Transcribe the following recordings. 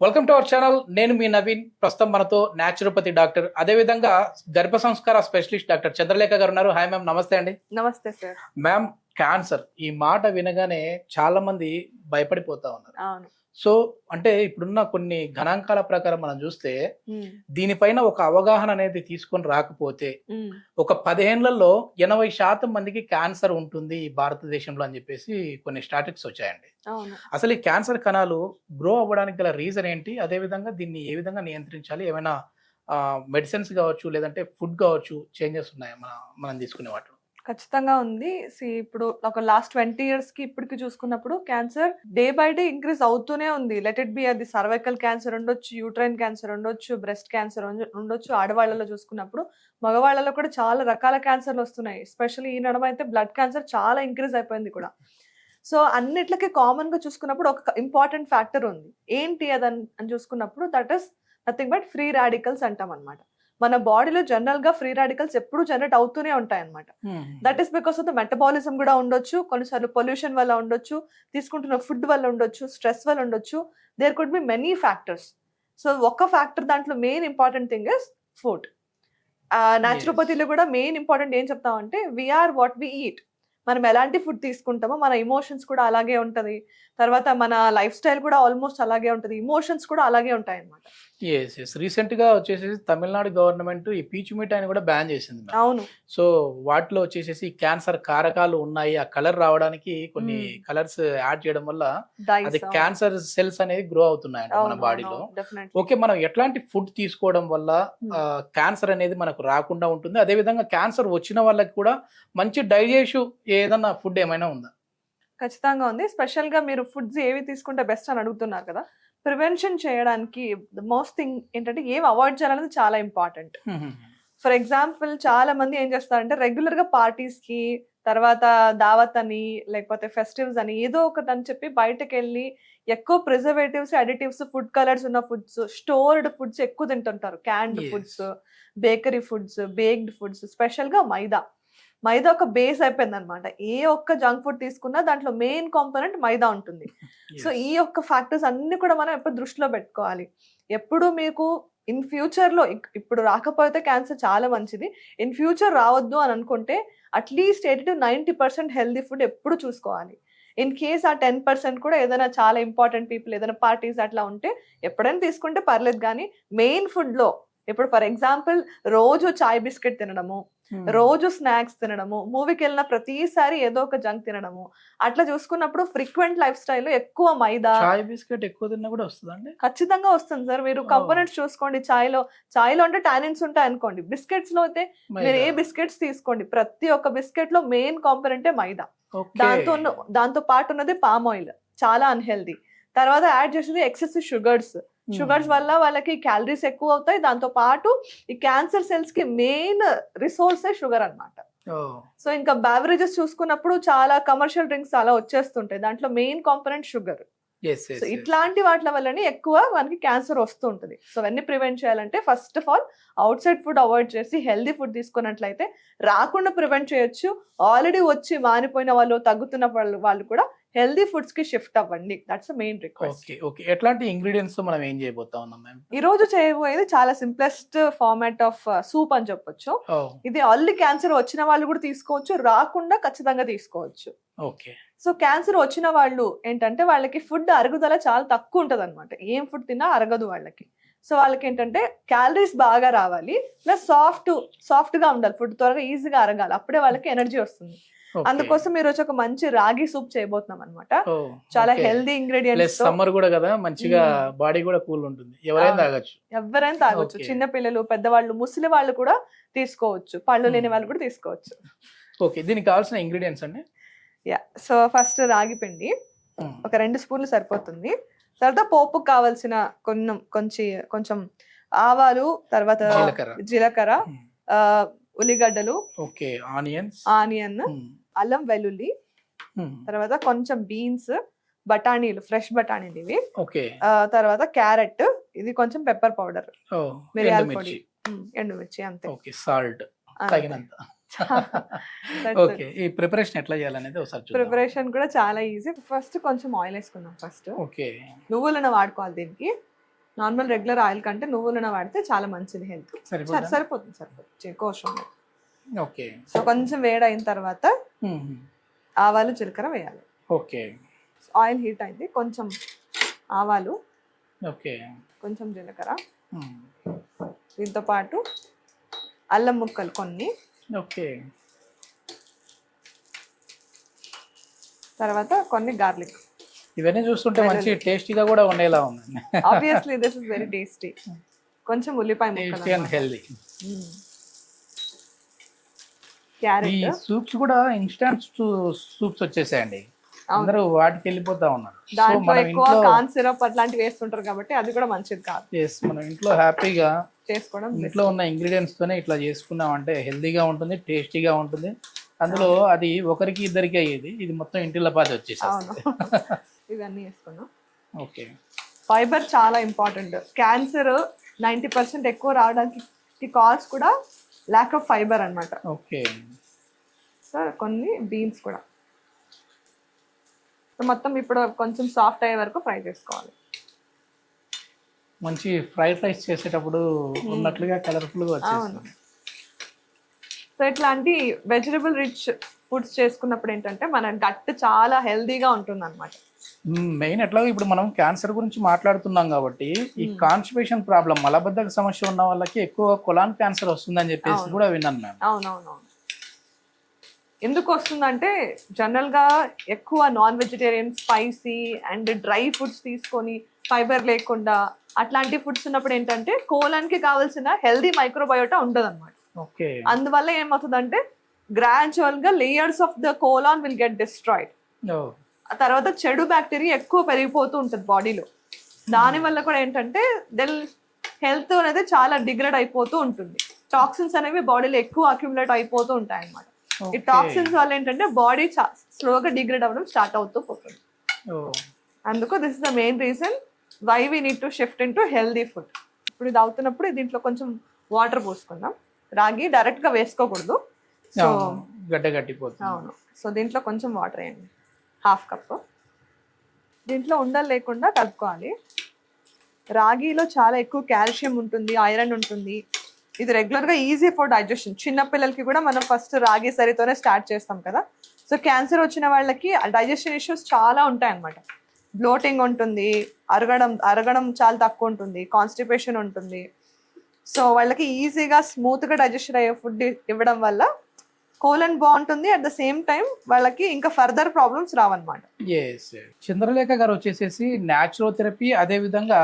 Welcome to our channel. నేను మీ నవీన్. ప్రస్తుతం మనతో న్యాచురోపతి డాక్టర్, అదేవిధంగా గర్భ సంస్కార స్పెషలిస్ట్ డాక్టర్ చంద్రలేఖ గారు ఉన్నారు. హాయ్ మ్యామ్, నమస్తే అండి. నమస్తే సార్. మ్యామ్, క్యాన్సర్ ఈ మాట వినగానే చాలా మంది భయపడిపోతా ఉన్నారు. అవును. సో అంటే ఇప్పుడున్న కొన్ని గణాంకాల ప్రకారం మనం చూస్తే దీనిపైన ఒక అవగాహన అనేది తీసుకొని రాకపోతే ఒక 10 ఏళ్లలో 80% మందికి క్యాన్సర్ ఉంటుంది ఈ భారతదేశంలో అని చెప్పేసి కొన్ని స్టాటిస్టిక్స్ వచ్చాయండి. అవును. అసలు ఈ క్యాన్సర్ కణాలు గ్రో అవ్వడానికి గల రీజన్ ఏంటి, అదే విధంగా దీన్ని ఏ విధంగా నియంత్రించాలి, ఏమైనా మెడిసిన్స్ కావచ్చు లేదంటే ఫుడ్ కావచ్చు చేంజెస్ ఉన్నాయా మనం తీసుకునే వాటిలో? ఖచ్చితంగా ఉంది. ఇప్పుడు ఒక లాస్ట్ 20 years కి ఇప్పటికి చూసుకున్నప్పుడు cancer day by day increase అవుతూనే ఉంది. లెట్ ఇట్ బి అది సర్వైకల్ క్యాన్సర్ ఉండొచ్చు, యూట్రైన్ క్యాన్సర్ ఉండొచ్చు, బ్రెస్ట్ క్యాన్సర్ ఉండొచ్చు. ఆడవాళ్ళలో చూసుకున్నప్పుడు మగవాళ్ళలో కూడా చాలా రకాల క్యాన్సర్లు వస్తున్నాయి. ఎస్పెషల్లీ ఈ నడమ అయితే బ్లడ్ క్యాన్సర్ చాలా ఇంక్రీజ్ అయిపోయింది కూడా. సో అన్నిట్లకి కామన్ గా చూసుకున్నప్పుడు ఒక ఇంపార్టెంట్ ఫ్యాక్టర్ ఉంది. ఏంటి అని చూసుకున్నప్పుడు that is nothing but free radicals అంటాం అనమాట. మన బాడీలో జనరల్ గా ఫ్రీ రాడికల్స్ ఎప్పుడు జనరేట్ అవుతూనే ఉంటాయి అనమాట. That is because of the metabolism కూడా ఉండొచ్చు, కొన్నిసార్లు పొల్యూషన్ వల్ల ఉండొచ్చు, తీసుకుంటున్న ఫుడ్ వల్ల ఉండొచ్చు, స్ట్రెస్ వల్ల ఉండొచ్చు. There could be many factors. So ఒక ఫ్యాక్టర్ దాంట్లో main important thing is food. న్యాచురోపతిలో కూడా మెయిన్ ఇంపార్టెంట్ ఏం చెప్తామంటే వీఆర్ వాట్ వి ఈట్. మనం ఎలాంటి ఫుడ్ తీసుకుంటామో మన ఇమోషన్స్ కూడా అలాగే ఉంటది. తర్వాత మన లైఫ్ స్టైల్ కూడా ఆల్మోస్ట్ అలాగే ఉంటది. ఇమోషన్స్ కూడా అలాగే ఉంటాయి అన్నమాట. రీసెంట్ గా వచ్చేసి తమిళనాడు గవర్నమెంట్ ఈ పీచు మిఠాయిని కూడా బ్యాన్ చేసింది. అవును. సో వాటిలో వచ్చేసి క్యాన్సర్ కారకాలు ఉన్నాయి. ఆ కలర్ రావడానికి కొన్ని కలర్స్ యాడ్ చేయడం వల్ల అది క్యాన్సర్ సెల్స్ అనేది గ్రో అవుతున్నాయంట మన బాడీలో. ఓకే, మనం ఎట్లాంటి ఫుడ్ తీసుకోవడం వల్ల క్యాన్సర్ అనేది మనకు రాకుండా ఉంటుంది, అదే విధంగా క్యాన్సర్ వచ్చిన వాళ్ళకి కూడా మంచి డైజెషన్ ఏదన్నా ఫుడ్ ఏమైనా ఉందా? ఖచ్చితంగా ఉంది. స్పెషల్ గా మీరు ఫుడ్స్ ఏవి తీసుకుంటే బెస్ట్ అని అడుగుతున్నారు కదా. ప్రివెన్షన్ చేయడానికి ద మోస్ట్ థింగ్ ఏంటంటే ఏం అవాయిడ్ చేయాలనేది చాలా ఇంపార్టెంట్. ఫర్ ఎగ్జాంపుల్ చాలా మంది ఏం చేస్తారంటే రెగ్యులర్ గా పార్టీస్ కి, తర్వాత దావత్ అని, లేకపోతే ఫెస్టివల్స్ అని ఏదో ఒకటి అని చెప్పి బయటకు వెళ్ళి ఎక్కువ ప్రిజర్వేటివ్స్, అడిటివ్స్, ఫుడ్ కలర్స్ ఉన్న ఫుడ్స్, స్టోర్డ్ ఫుడ్స్ ఎక్కువ తింటుంటారు. Canned foods, bakery foods, baked foods. Special గా మైదా ఒక బేస్ అయిపోయింది అనమాట. ఏ ఒక్క జంక్ ఫుడ్ తీసుకున్నా దాంట్లో మెయిన్ కాంపోనెంట్ మైదా ఉంటుంది. సో ఈ ఒక్క ఫ్యాక్టర్స్ అన్ని కూడా మనం ఎప్పుడు దృష్టిలో పెట్టుకోవాలి. ఎప్పుడు మీకు ఇన్ ఫ్యూచర్ లో, ఇప్పుడు రాకపోతే క్యాన్సర్ చాలా మంచిది, ఇన్ ఫ్యూచర్ రావద్దు అని అనుకుంటే అట్లీస్ట్ 80 to 90% హెల్దీ ఫుడ్ ఎప్పుడు చూసుకోవాలి. ఇన్ కేస్ ఆ 10% కూడా ఏదైనా చాలా ఇంపార్టెంట్ పీపుల్ ఏదైనా పార్టీస్ అట్లా ఉంటే ఎప్పుడైనా తీసుకుంటే పర్లేదు. కానీ మెయిన్ ఫుడ్ లో ఇప్పుడు ఫర్ ఎగ్జాంపుల్ రోజు చాయ్ బిస్కెట్ తినడము, రోజు స్నాక్స్ తినడము, మూవీకి వెళ్ళిన ప్రతిసారి ఏదో ఒక జంక్ తినడము, అట్లా చూసుకున్నప్పుడు ఫ్రీక్వెంట్ లైఫ్ స్టైల్ ఎక్కువ మైదా. చాయ్ బిస్కెట్ ఎక్కువ తిన్నా కూడా వస్తుందండి? ఖచ్చితంగా వస్తుంది సార్. మీరు కంపోనెంట్స్ చూసుకోండి. చాయ్లో అంటే టానిన్స్ ఉంటాయి అనుకోండి, బిస్కెట్స్ లో అయితే మీరు ఏ బిస్కెట్స్ తీసుకోండి, ప్రతి ఒక్క బిస్కెట్ లో మెయిన్ కాంపోనెంటే మైదా. దాంతో పాటు ఉన్నది పామ్ ఆయిల్, చాలా అన్హెల్దీ. తర్వాత యాడ్ చేసేది ఎక్సెసివ్ షుగర్స్ వల్ల వాళ్ళకి క్యాలరీస్ ఎక్కువ అవుతాయి. దాంతో పాటు ఈ క్యాన్సర్ సెల్స్ కి మెయిన్ రిసోర్సే షుగర్ అన్నమాట. సో ఇంకా బెవరేజెస్ చూసుకున్నప్పుడు చాలా కమర్షియల్ డ్రింక్స్ చాలా వచ్చేస్తుంటాయి, దాంట్లో మెయిన్ కాంపోనెంట్ షుగర్. సో ఇట్లాంటి వాటి వల్లనే ఎక్కువ మనకి క్యాన్సర్ వస్తూ ఉంటుంది. సో అవన్నీ ప్రివెంట్ చేయాలంటే first of all out side food avoid చేసి హెల్దీ ఫుడ్ తీసుకున్నట్లయితే రాకుండా ప్రివెంట్ చేయొచ్చు. ఆల్రెడీ వచ్చి మానిపోయిన వాళ్ళు, తగ్గుతున్న వాళ్ళు కూడా హెల్దీ ఫుడ్స్ కి షిఫ్ట్ అవ్వండి. That's main request. ఓకే, ఎట్లాంటి ఇంగ్రీడియంట్స్ మనం ఏం చేయబోతా ఉన్నాం మ్యామ్? ఈ రోజు చేయబోయేది చాలా సింప్లెస్ట్ ఫార్మాట్ ఆఫ్ సూప్ అని చెప్పొచ్చు. ఇది ఆల్రెడీ క్యాన్సర్ వచ్చిన వాళ్ళు కూడా తీసుకోవచ్చు, రాకుండా ఖచ్చితంగా తీసుకోవచ్చు. ఓకే. సో క్యాన్సర్ వచ్చిన వాళ్ళు ఏంటంటే వాళ్ళకి ఫుడ్ అరుగుదల చాలా తక్కువ ఉంటది అనమాట. ఏం ఫుడ్ తిన్నా అరగదు వాళ్ళకి. సో వాళ్ళకి ఏంటంటే క్యాలరీస్ బాగా రావాలి, ప్లస్ సాఫ్ట్ గా ఉండాలి, ఫుడ్ త్వరగా ఈజీగా అరగాలి, అప్పుడే వాళ్ళకి ఎనర్జీ వస్తుంది. అందుకోసం ఈ రోజు ఒక మంచి రాగి సూప్ చేయబోతున్నాం అనమాట. చాలా హెల్దీ ఇంగ్రీడియంట్స్. సమ్మర్ కూడా కదా, మంచిగా బాడీ కూడా కూల్ ఉంటుంది, ఎవరైనా తాగొచ్చు. చిన్న పిల్లలు, పెద్దవాళ్ళు, ముసలి వాళ్ళు కూడా తీసుకోవచ్చు, పళ్ళు లేని వాళ్ళు కూడా తీసుకోవచ్చు. ఓకే, దీనికి కావాల్సిన ఇంగ్రీడియంట్స్ అండి? సో ఫస్ట్ రాగి పిండి ఒక 2 స్పూన్లు సరిపోతుంది. తర్వాత పోపు కావాల్సిన కొంచెం ఆవాలు, తర్వాత జీలకర్ర, ఉల్లిగడ్డలు, ఆనియన్, అల్లం వెల్లుల్లి, తర్వాత కొంచెం బీన్స్, బఠానీలు, ఫ్రెష్ బఠానీలు ఇవి, తర్వాత క్యారెట్, ఇది కొంచెం పెప్పర్ పౌడర్, మిరియాల పొడి, ఎండుమిర్చి, అంతే. సాల్ట్ తగినంత. ఓకే, ఈ ప్రిపరేషన్ ఎట్లా చేయాలనేది ఒకసారి చూద్దాం. ప్రిపరేషన్ కూడా చాలా ఈజీ. ఫస్ట్ కొంచెం ఆయిల్ వేసుకుందాం. ఫస్ట్ నువ్వులను వాడుకోవాలి దీనికి. నార్మల్ రెగ్యులర్ ఆయిల్ కంటే నువ్వుల నూనె వాడితే చాలా మంచిది హెల్త్. సరిపోతుంది ఎక్కువ అవసరం లేదు. ఓకే. సో కొంచెం వేడైన తర్వాత ఆవాలు జీలకర్ర వేయాలి. ఓకే. ఆయిల్ హీట్ అయింది, కొంచెం ఆవాలు, ఓకే, కొంచెం జీలకర్ర, దీంతో పాటు అల్లం ముక్కలు కొన్ని, ఓకే, తర్వాత కొన్ని గార్లిక్. ఇవన్నీ చూస్తుంటే మంచి టేస్టీగా కూడా ఉండేలా ఉంది. Obviously this is very tasty. కొంచెం ఉల్లిపాయ ముక్కలు అండ్ హెల్దీ. క్యారెట్. ఈ సూప్స్ కూడా ఇన్స్టాంట్ సూప్స్ వచ్చేసాయండి, అందరూ వాటికి వెళ్ళిపోతా ఉన్నారు. దాంట్లో ఎక్కువ కార్న్ సిరప్ అట్లాంటివి వేస్తుంటారు కాబట్టి అది కూడా మంచిది కాదు. మనం ఇంట్లో హ్యాపీగా చేసుకోవడం, ఇంట్లో ఉన్న ఇంగ్రీడియంట్స్ తోనే ఇట్లా చేసుకున్నాం అంటే హెల్దీగా ఉంటుంది, టేస్టీగా ఉంటుంది. అందులో అది ఒకరికి ఇద్దరికి అయ్యేది, ఇది మొత్తం ఇంటిలో పాది వచ్చేసి. ఇవన్నీ వేసుకున్నాం. ఓకే. ఫైబర్ చాలా ఇంపార్టెంట్. క్యాన్సర్ 90% ఎక్కువ రావడానికి కాజ్ కూడా ల్యాక్ ఆఫ్ ఫైబర్ అన్నమాట. ఓకే. సో కొన్ని బీన్స్ కూడా. సో మొత్తం ఇప్పుడు కొంచెం సాఫ్ట్ అయ్యే వరకు ఫ్రై చేసుకోవాలి. మంచి ఫ్రైడ్ రైస్ చేసేటప్పుడు ఉన్నట్లుగా కలర్ఫుల్గా వచ్చేస్తుంది. సో ఇట్లాంటి వెజిటబుల్ రిచ్ ఫుడ్స్ చేసుకున్నప్పుడు ఏంటంటే మన గట్ చాలా హెల్దీగా ఉంటుంది అనమాట. మెయిన్ ఎట్లా ఇప్పుడు మనం క్యాన్సర్ గురించి మాట్లాడుతున్నాం కాబట్టి ఈ కాన్స్టిపేషన్ ప్రాబ్లం, మలబద్ధక సమస్య ఉన్న వాళ్ళకి ఎక్కువ కొలాన్ క్యాన్సర్ వస్తుందని చెప్పేసి కూడా విన్నాను నేను. అవునవునవును. ఎందుకు వస్తుందంటే జనరల్ గా ఎక్కువ non vegetarian, spicy and dry foods తీసుకొని ఫైబర్ లేకుండా అట్లాంటి ఫుడ్స్ ఉన్నప్పుడు ఏంటంటే కోలాన్ కి కావాల్సిన హెల్దీ మైక్రోబయోటా ఉండదు అనమాట. అందువల్ల ఏమవుతుందంటే గ్రాడ్యువల్ గా layers of the colon will get destroyed. ఆ తర్వాత చెడు బ్యాక్టీరియా ఎక్కువ పెరిగిపోతూ ఉంటుంది బాడీలో. దాని వల్ల కూడా ఏంటంటే హెల్త్ అనేది చాలా డిగ్రేడ్ అయిపోతూ ఉంటుంది. టాక్సిన్స్ అనేవి బాడీలో ఎక్కువ అక్యుములేట్ అయిపోతూ ఉంటాయి అన్నమాట. ఈ టాక్సిన్స్ వల్ల ఏంటంటే బాడీ స్లోగా డిగ్రేడ్ అవ్వడం స్టార్ట్ అవుతూ పోతుంది. అందుకు this is the main reason why we need to shift into healthy food. ఇప్పుడు ఇది అవుతున్నప్పుడు దీంట్లో కొంచెం వాటర్ పోసుకుందాం. రాగి డైరెక్ట్ గా వేసుకోకూడదు, సో గడ్డ గట్టిపోతుంది. అవును. సో దీంట్లో కొంచెం వాటర్ వేయండి, 1/2 కప్. దీంట్లో ఉండలు లేకుండా కలుపుకోవాలి. రాగిలో చాలా ఎక్కువ కాల్షియం ఉంటుంది, ఐరన్ ఉంటుంది. ఇది రెగ్యులర్గా ఈజీ ఫర్ డైజెషన్. చిన్నపిల్లలకి కూడా మనం ఫస్ట్ రాగి సరితోనే స్టార్ట్ చేస్తాం కదా. సో క్యాన్సర్ వచ్చిన వాళ్ళకి డైజెషన్ ఇష్యూస్ చాలా ఉంటాయి అన్నమాట. బ్లోటింగ్ ఉంటుంది, అరగడం చాలా తక్కువ ఉంటుంది, కాన్స్టిపేషన్ ఉంటుంది. సో వాళ్ళకి ఈజీగా స్మూత్గా డైజెషన్ అయ్యే ఫుడ్ ఇవ్వడం వల్ల కోలన్ బాగుంటుంది. అట్ ద సేమ్ టైం వాళ్ళకి ఇంకా ఫర్దర్ ప్రాబ్లమ్స్ రావన్నమాట. చంద్రలేఖ గారు వచ్చేసేసి న్యాచురోథెరపీ, అదే విధంగా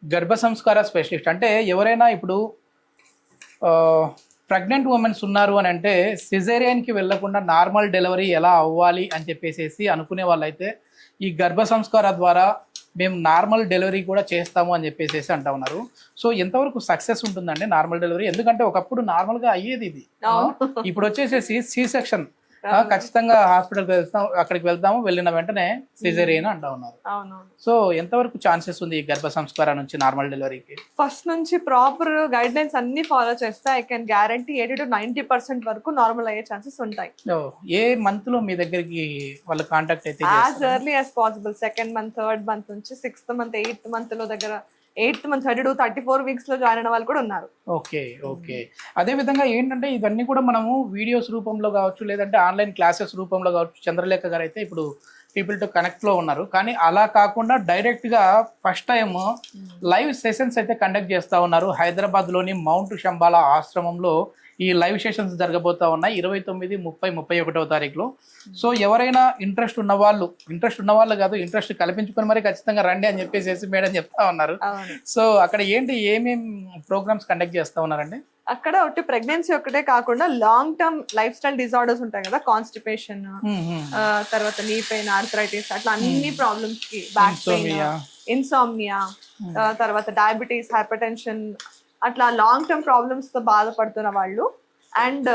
గర్భ సంస్కార స్పెషలిస్ట్. అంటే ఎవరైనా ఇప్పుడు ప్రెగ్నెంట్ ఉమెన్స్ ఉన్నారు అని అంటే సిజేరియన్కి వెళ్లకుండా నార్మల్ డెలివరీ ఎలా అవ్వాలి అని చెప్పేసి అనుకునే వాళ్ళైతే ఈ గర్భ సంస్కార ద్వారా మేము నార్మల్ డెలివరీ కూడా చేస్తాము అని చెప్పేసి అంటా ఉన్నారు. సో ఎంతవరకు సక్సెస్ ఉంటుందండి నార్మల్ డెలివరీ? ఎందుకంటే ఒకప్పుడు నార్మల్గా అయ్యేది ఇది, ఇప్పుడు వచ్చేసేసి సి సెక్షన్. ఖచ్చితంగా హాస్పిటల్కి అక్కడికి వెళ్తాము, వెళ్ళిన వెంటనే సిజేరియన్ అంటా ఉన్నారు. సో ఎంతవరకు ఛాన్సెస్ ఉంది ఈ గర్భ సంస్కారం నుంచి నార్మల్ డెలివరీకి? ఫస్ట్ నుంచి ప్రాపర్ గైడ్ లైన్స్ అన్ని ఫాలో చేస్తే ఐ కెన్ గ్యారంటీ 80 to 90% వరకు నార్మల్ అయ్యే ఛాన్సెస్ ఉంటాయి. ఏ మంత్ లో మీ దగ్గరికి వాళ్ళ కాంటాక్ట్ అయితే? As early as possible. 2nd month, 3rd month నుంచి 6th month, 8th month లో దగ్గర 8th month 32-34 weeks లో జాయిన్ అయిన వాళ్ళు కూడా ఉన్నారు. ఓకే. అదే విధంగా ఏంటంటే ఇవన్నీ కూడా మనము వీడియోస్ రూపంలో కావచ్చు, లేదంటే ఆన్లైన్ క్లాసెస్ రూపంలో కావచ్చు. చంద్రలేఖ గారు అయితే ఇప్పుడు పీపుల్ టు కనెక్ట్ లో ఉన్నారు, కానీ అలా కాకుండా డైరెక్ట్ గా ఫస్ట్ టైం లైవ్ సెషన్స్ అయితే కండక్ట్ చేస్తా ఉన్నారు. హైదరాబాద్ లోని మౌంట్ శంబాలా ఆశ్రమంలో ఈ లైవ్ సెషన్స్ జరగబోతా ఉన్నాయి 29, 30, 31వ తారీఖులో. సో ఎవరైనా ఇంట్రెస్ట్ ఉన్న వాళ్ళు కాదు, ఇంట్రెస్ట్ కల్పించుకొని మరి ఖచ్చితంగా రండి అని చెప్పేసి మేడం చెప్తా ఉన్నారు. సో అక్కడ ఏమేం ప్రోగ్రామ్స్ కండక్ట్ చేస్తా ఉన్నారండి? అక్కడ ఒకటి ప్రెగ్నెన్సీ ఒకటే కాకుండా long term life style disorders ఉంటాయి కదా, కాన్స్టిపేషన్, తర్వాత నీ పెయిన్, ఆర్థరైటిస్, అట్లా అన్ని ప్రాబ్లమ్స్ కి, బ్యాక్ పెయిన్, ఇన్సోమ్నియా, తర్వాత డయాబెటీస్, హైపర్ టెన్షన్, అట్లా లాంగ్ టర్మ్ ప్రాబ్లమ్స్ తో బాధపడుతున్న వాళ్ళు అండ్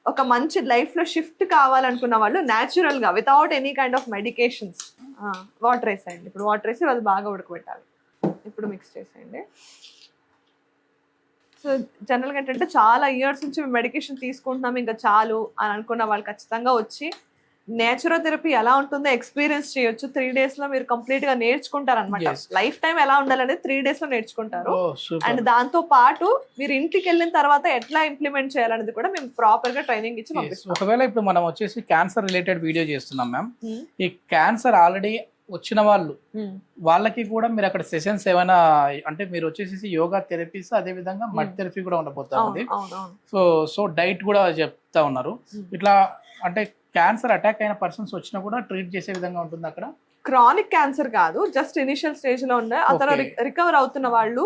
ఒక మంచి లైఫ్ లో షిఫ్ట్ కావాలనుకున్న వాళ్ళు న్యాచురల్ గా without any kind of medications water వేసేయండి. ఇప్పుడు వాటర్ వేసి అది బాగా ఉడకబెట్టాలి. ఇప్పుడు మిక్స్ చేసేయండి. సో జనరల్గా ఏంటంటే చాలా ఇయర్స్ నుంచి మేము మెడికేషన్ తీసుకుంటున్నాము ఇంకా చాలు అని అనుకున్న వాళ్ళు ఖచ్చితంగా వచ్చి నేచురోథెరపీ ఎలా ఉంటుందో ఎక్స్పీరియన్స్ చేయొచ్చు. 3 days లో మీరు కంప్లీట్ గా నేర్చుకుంటారు అనమాట. Yes. లైఫ్ టైం ఎలా ఉండాలనేది 3 days లో నేర్చుకుంటారు. ఓ సూపర్. అండ్ దాంతో పాటు మీరు ఇంటికి వెళ్ళిన తర్వాత ఎట్లా ఇంప్లిమెంట్ చేయాలనేది కూడా మేము ప్రాపర్ గా ట్రైనింగ్ ఇచ్చి పంపిస్తాం. ఒకవేళ ఇప్పుడు మనం వచ్చేసి క్యాన్సర్ రిలేటెడ్ వీడియో చేస్తున్నాం మ్యామ్. Hmm. ఈ క్యాన్సర్ ఆల్రెడీ వచ్చిన వాళ్ళు వాళ్ళకి కూడా మీరు అక్కడ సెషన్స్ ఏమైనా అంటే మీరు వచ్చేసి యోగా థెరపీస్ అదే విధంగా మడ్ థెరపీ కూడా ఉండబోతా ఉంది. సో డైట్ కూడా చెప్తా ఉన్నారు. ఇట్లా అంటే క్యాన్సర్ అటాక్ అయిన పర్సన్స్ వచ్చినా కూడా ట్రీట్ చేసే విధంగా ఉంటుంది అక్కడ. క్రానిక్ క్యాన్సర్ కాదు, జస్ట్ ఇనిషియల్ స్టేజ్ లో ఉన్న అతను రికవర్ అవుతున్న వాళ్ళు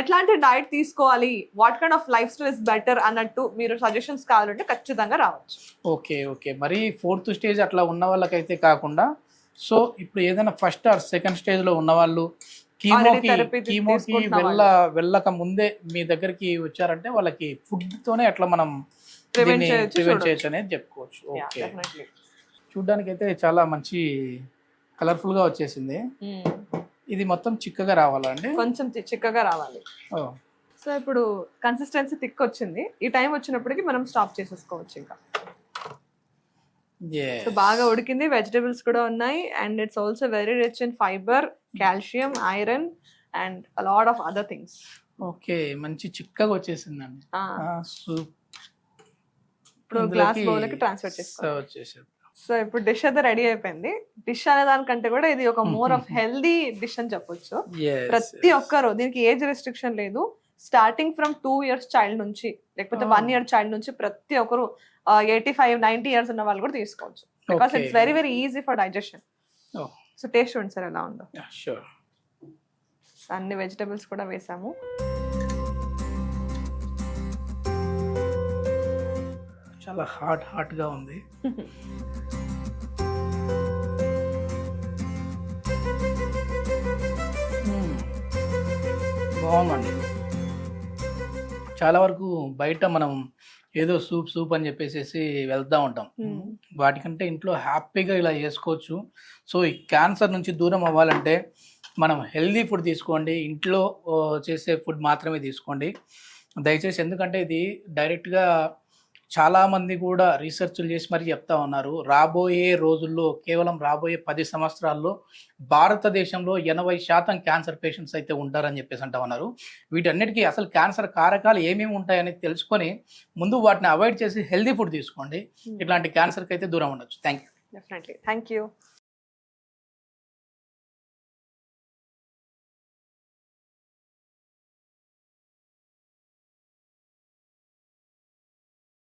ఎట్లాంటి డైట్ తీసుకోవాలి, what kind of life style is better అన్నట్టు మీరు సజెషన్స్ కావాలంటే ఖచ్చితంగా రావచ్చు. ఓకే మరి 4th స్టేజ్ అట్లా ఉన్న వాళ్ళకైతే కాకుండా సో ఇప్పుడు ఏదైనా ఫస్ట్ ఆర్ సెకండ్ స్టేజ్ లో ఉన్న వాళ్ళు కీమోకి వెళ్ళక ముందే మీ దగ్గరికి వచ్చారంటే వాళ్ళకి ఫుడ్ తోనే అట్లా మనం ప్రివెంట్ చేయొచ్చు అనేది చెప్పుకోవచ్చు. ఓకే, చూడ్డానికి అయితే చాలా మంచి కలర్ఫుల్ గా వచ్చేసింది. ఇది మొత్తం చిక్కగా రావాలండి, కొంచెం చిక్కగా రావాలి. సో ఇప్పుడు కన్సిస్టెన్సీ థిక్ వచ్చింది. ఈ టైం వచ్చినప్పటికి మనం స్టాప్ చేసేసుకోవచ్చు. ఇంకా సో బాగా ఉడికింది, వెజిటబుల్స్ కూడా ఉన్నాయి. And it's also very rich in fibre, calcium, iron and a lot of other things. Okay, మంచి చిక్కగా వచ్చేసిందండి. సూప్ ఇప్పుడు గ్లాస్ బౌల్ కి ట్రాన్స్ఫర్ చేసుకోవాలి. సో ఇప్పుడు డిష్ అయితే రెడీ అయిపోయింది. డిష్ అనే దానికంటే కూడా ఇది ఒక మోర్ ఆఫ్ హెల్దీ డిష్ అని చెప్పొచ్చు. ప్రతి ఒక్కరు, దీనికి ఏజ్ రెస్ట్రిక్షన్ లేదు. స్టార్టింగ్ ఫ్రమ్ 2 years చైల్డ్ నుంచి లేకపోతే 1 year చైల్డ్ నుంచి ప్రతి ఒక్కరు 85-90 years ఉన్న వాళ్ళు కూడా తీసుకోవచ్చు. Because it's very very easy for digestion. So taste చూడండి సార్ ఎలా ఉందో. అన్ని వెజిటబుల్స్ కూడా వేసాము. చాలా హాట్ గా ఉంది. బాగుందండి. చాలా వరకు బయట మనం ఏదో సూప్ అని చెప్పేసి వెళ్తూ ఉంటాం. వాటికంటే ఇంట్లో హ్యాపీగా ఇలా చేసుకోవచ్చు. సో ఈ క్యాన్సర్ నుంచి దూరం అవ్వాలంటే మనం హెల్దీ ఫుడ్ తీసుకోండి, ఇంట్లో చేసే ఫుడ్ మాత్రమే తీసుకోండి దయచేసి. ఎందుకంటే ఇది డైరెక్ట్గా చాలామంది కూడా రీసెర్చ్లు చేసి మరి చెప్తా ఉన్నారు. రాబోయే రోజుల్లో, కేవలం రాబోయే 10 సంవత్సరాల్లో భారతదేశంలో 80% క్యాన్సర్ పేషెంట్స్ అయితే ఉంటారని చెప్పేసి అంటా ఉన్నారు. వీటన్నిటికీ అసలు క్యాన్సర్ కారకాలు ఏమేమి ఉంటాయని తెలుసుకొని ముందు వాటిని అవాయిడ్ చేసి హెల్దీ ఫుడ్ తీసుకోండి. ఇట్లాంటి క్యాన్సర్కి అయితే దూరం ఉండొచ్చు. Thank you. Definitely, thank you.